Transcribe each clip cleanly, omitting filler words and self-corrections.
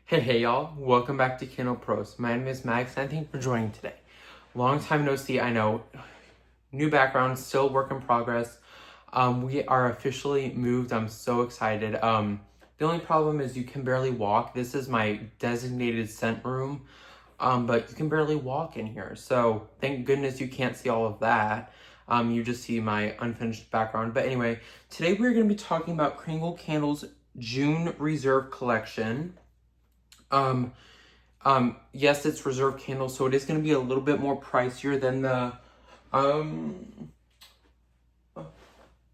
Hey y'all, welcome back to Kindle Pros. My name is Max and thank you for joining today. Long time no see, I know. New background, still work in progress. We are officially moved. I'm so excited. The only problem is you can barely walk. This is my designated scent room, but you can barely walk in here. So thank goodness you can't see all of that. You just see my unfinished background. But anyway, today we're going to be talking about Kringle Candle's June Reserve Collection. Yes, it's reserve candle, so it is going to be a little bit more pricier than the, I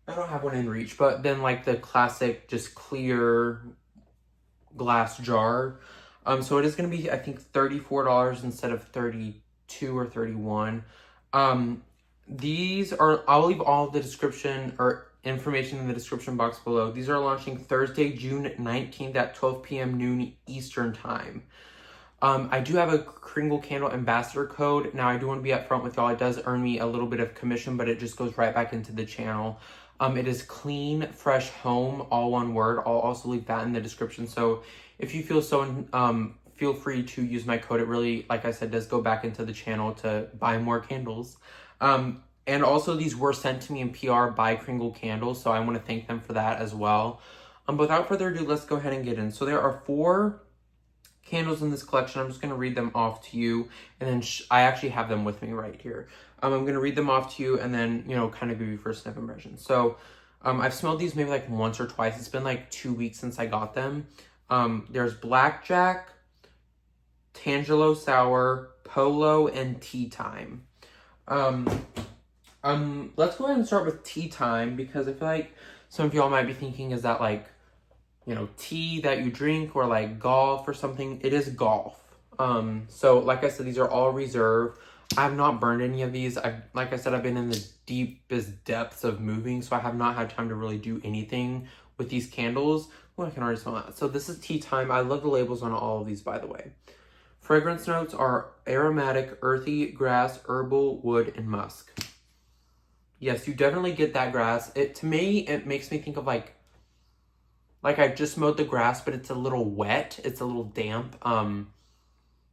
don't have one in reach, but then like the classic just clear glass jar. So it is going to be, I think, $34 instead of 32 or 31. These are, I'll leave all the description or information in the description box below. These are launching Thursday, June 19th at 12 p.m. noon Eastern time. I do have a Kringle Candle ambassador code. Now, I do want to be upfront with y'all. It does earn me a little bit of commission, but it just goes right back into the channel. It is CLEANFRESHHOME, all one word. I'll also leave that in the description. So if you feel so, feel free to use my code. It really, like I said, does go back into the channel to buy more candles. And also these were sent to me in PR by Kringle Candle, so I want to thank them for that as well. Without further ado, let's go ahead and get in. So there are 4 candles in this collection. I'm just going to read them off to you, and then I actually have them with me right here. I'm going to read them off to you and then, kind of give you first sniff impression. So I've smelled these maybe like once or twice. It's been like 2 weeks since I got them. There's Blackjack, Tangelo Sour, Polo, and Tea Time. Let's go ahead and start with Tea Time, because I feel like some of y'all might be thinking, is that like, tea that you drink, or like golf or something? It is golf. So like I said, these are all reserve. I have not burned any of these. Like I said, I've been in the deepest depths of moving, so I have not had time to really do anything with these candles. Oh, I can already smell that. So this is Tea Time. I love the labels on all of these, by the way. Fragrance notes are aromatic, earthy, grass, herbal, wood, and musk. Yes, you definitely get that grass. To me, it makes me think of like I just mowed the grass, but it's a little wet. It's a little damp.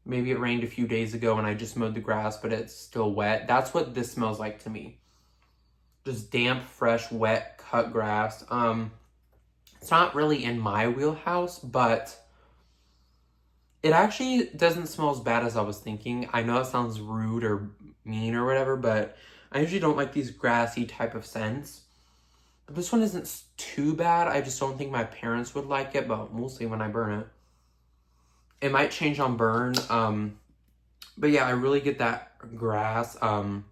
Maybe it rained a few days ago and I just mowed the grass, but it's still wet. That's what this smells like to me. Just damp, fresh, wet, cut grass. It's not really in my wheelhouse, but it actually doesn't smell as bad as I was thinking. I know it sounds rude or mean or whatever, but I usually don't like these grassy type of scents. But this one isn't too bad. I just don't think my parents would like it, but we'll see when I burn it. It might change on burn. But yeah, I really get that grass. When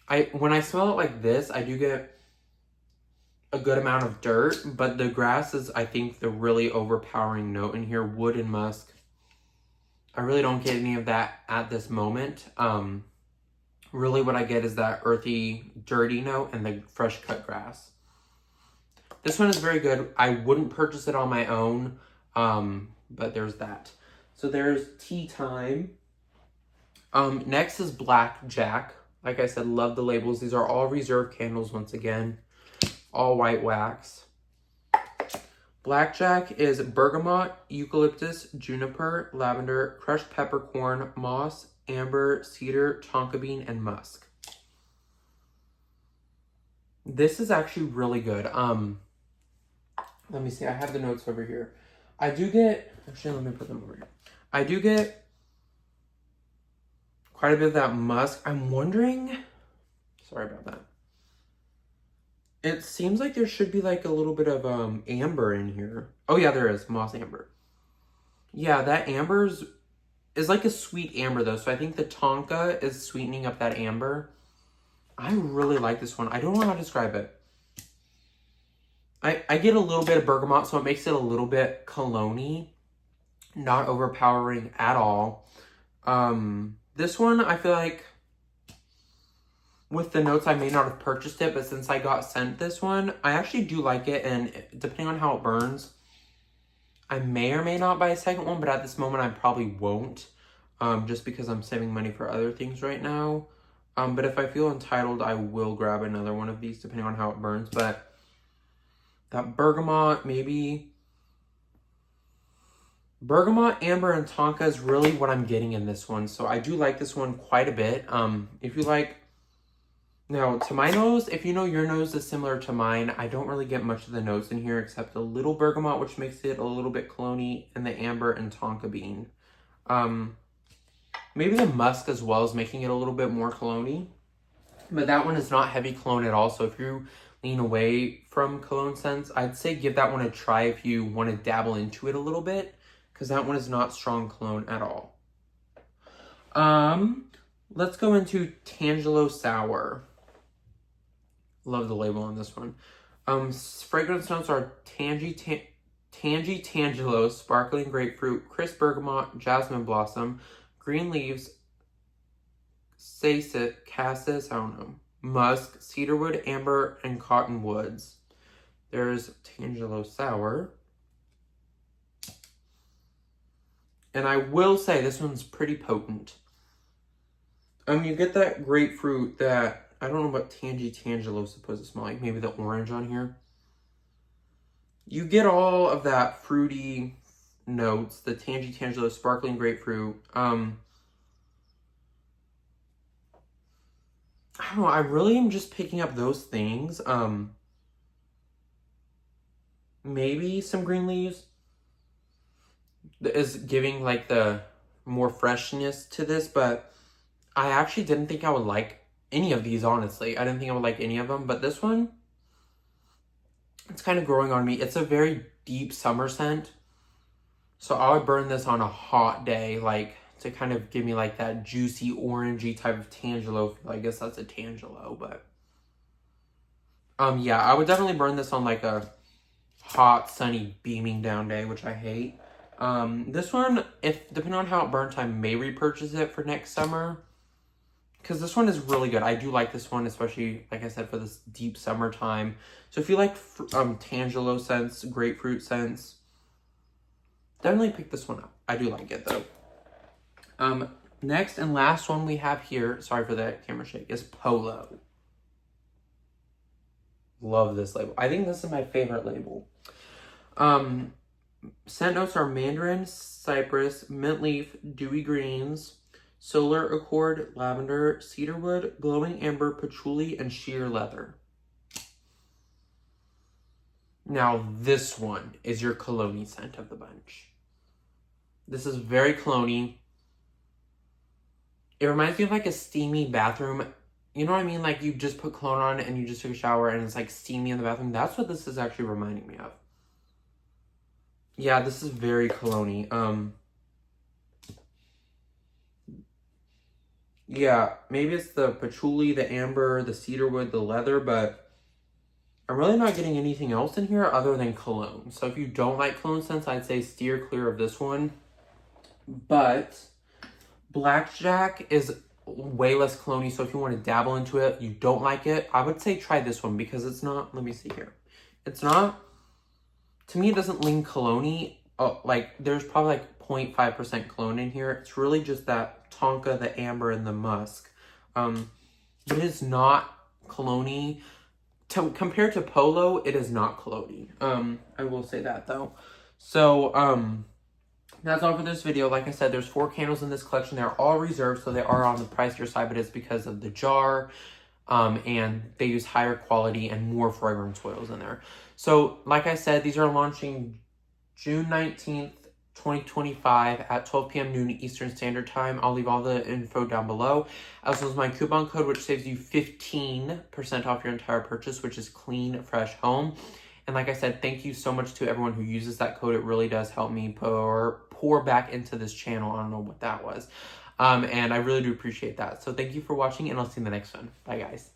I smell it like this, I do get a good amount of dirt, but the grass is, I think, the really overpowering note in here. Wood and musk. I really don't get any of that at this moment. Really what I get is that earthy, dirty note and the fresh cut grass. This one is very good. I wouldn't purchase it on my own, but there's that. So there's Tea Time. Next is Blackjack. Like I said, love the labels. These are all reserve candles once again. All white wax. Blackjack is bergamot, eucalyptus, juniper, lavender, crushed peppercorn, moss, amber, cedar, tonka bean, and musk. This is actually really good. Let me see. I have the notes over here. I do get, actually, let me put them over here. I do get quite a bit of that musk. I'm wondering, sorry about that. It seems like there should be like a little bit of amber in here. Oh yeah, there is, moss amber. Yeah, that amber is like a sweet amber though, so I think the tonka is sweetening up that amber. I really like this one. I don't know how to describe it. I get a little bit of bergamot, so it makes it a little bit cologne-y. Not overpowering at all. This one, I feel like, with the notes, I may not have purchased it, but since I got sent this one, I actually do like it, and depending on how it burns, I may or may not buy a second one, but at this moment, I probably won't, just because I'm saving money for other things right now. But if I feel entitled, I will grab another one of these, depending on how it burns. But that bergamot, maybe Bergamot, amber, and tonka is really what I'm getting in this one. So I do like this one quite a bit. If you like, now to my nose, if you know your nose is similar to mine, I don't really get much of the notes in here except a little bergamot, which makes it a little bit cologne-y, and the amber and tonka bean. Maybe the musk as well is making it a little bit more cologne-y. But that one is not heavy cologne at all. So if you lean away from cologne scents, I'd say give that one a try if you want to dabble into it a little bit, because that one is not strong cologne at all. Let's go into Tangelo Sour. Love the label on this one. Fragrance notes are Tangy Tangelo, Sparkling Grapefruit, Crisp Bergamot, Jasmine Blossom, Green Leaves, Cassis, I don't know, Musk, Cedarwood, Amber, and Cottonwoods. There's Tangelo Sour. And I will say this one's pretty potent. You get that grapefruit that, I don't know what Tangelo is supposed to smell like. Maybe the orange on here. You get all of that fruity notes, the Tangelo, Sparkling Grapefruit. I don't know, I really am just picking up those things. Maybe some Green Leaves is giving like the more freshness to this, but I actually didn't think I would like any of these, honestly. I didn't think I would like any of them, but this one, it's kind of growing on me. It's a very deep summer scent, so I would burn this on a hot day, like to kind of give me like that juicy orangey type of Tangelo. I guess that's a Tangelo, but yeah, I would definitely burn this on like a hot, sunny, beaming down day, which I hate. This one, if depending on how it burnt, I may repurchase it for next summer, because this one is really good. I do like this one, especially, like I said, for this deep summertime. So if you like Tangelo scents, grapefruit scents, definitely pick this one up. I do like it, though. Next and last one we have here, sorry for that camera shake, is Polo. Love this label. I think this is my favorite label. Scent notes are mandarin, cypress, mint leaf, dewy greens, solar accord, lavender, cedarwood, glowing amber, patchouli, and sheer leather. Now this one is your cologne scent of the bunch. This is very cologne-y. It reminds me of like a steamy bathroom. You know what I mean? Like you just put cologne on and you just took a shower and it's like steamy in the bathroom. That's what this is actually reminding me of. Yeah, this is very cologne-y. Yeah, maybe it's the patchouli, the amber, the cedarwood, the leather, but I'm really not getting anything else in here other than cologne. So if you don't like cologne scents, I'd say steer clear of this one. But Blackjack is way less cologne-y, so if you want to dabble into it, you don't like it, I would say try this one, because it's not, let me see here. It's not, to me, it doesn't lean cologne-y. Like, there's probably like 0.5% cologne in here. It's really just that tonka, the amber, and the musk. But it is not cologne-y. Compared to Polo, it is not cologne-y. I will say that, though. So, that's all for this video. Like I said, there's 4 candles in this collection. They're all reserved, so they are on the pricier side, but it's because of the jar, and they use higher quality and more fragrance oils in there. So, like I said, these are launching June 19th, 2025 at 12 p.m. noon Eastern Standard Time. I'll leave all the info down below, as well as my coupon code, which saves you 15% off your entire purchase, which is CLEANFRESHHOME. And like I said, thank you so much to everyone who uses that code. It really does help me pour back into this channel. I don't know what that was. And I really do appreciate that. So thank you for watching, and I'll see you in the next one. Bye, guys.